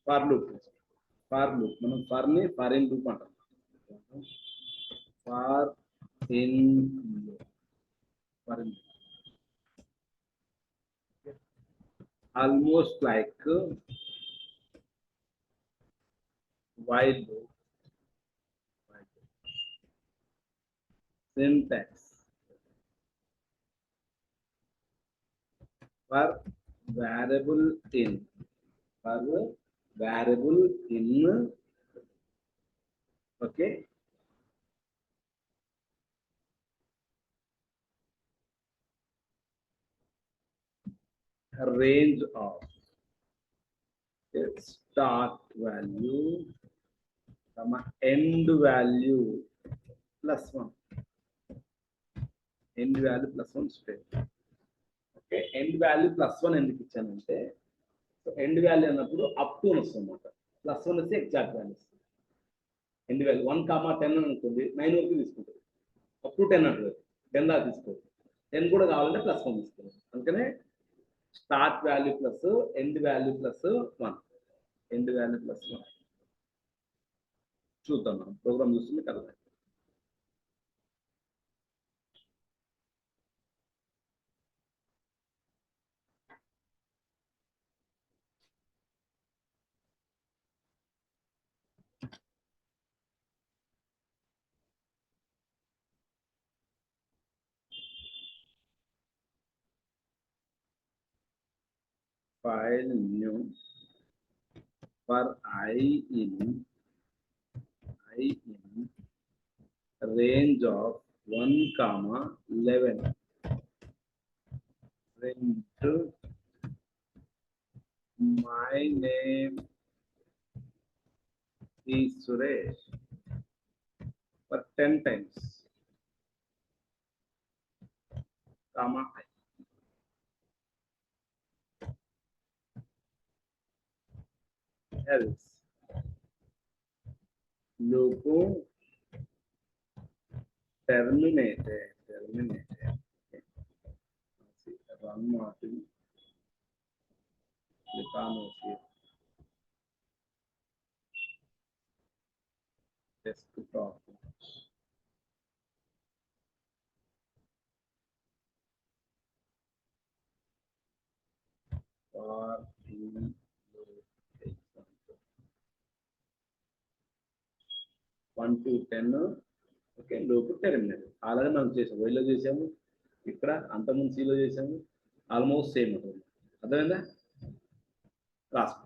For loop మనం for ని for in loop అంటాం. For in almost like while loop. Syntax for variable in okay, range of start value end value plus 1 state. Okay, end value +1 ఎందుకు ఇచ్చానంటే end value అన్నప్పుడు up to వస్తుంది అన్నమాట. +1 వస్తే exact value వస్తుంది. End value 1, 10 అనుకోండి 9 వరకు తీసుకుంటుంది. అప్ టు 10 అంటారు, 10 దాకా తీసుకోవాలి. 10 కూడా కావాలంటే +1 తీసుకోవాలి. అందుకనే start value plus end value +1, end value +1. చూద్దాం, మనం ప్రోగ్రామ్ చూస్తుంది కదా. File new for I in range of 1, 11. Print my name is Suresh for 10 times, comma I. Else loop terminated. Run Martin desktop. For in 1 to 10. Okay, లోపు terminate. Already మనం చేసాము, వైలో చేసాము, ఇక్కడ అంతకుముందు సిలో చేసాము. ఆల్మోస్ట్ సేమ్ ఉంటుంది. అర్థమైందా? రాసుకో.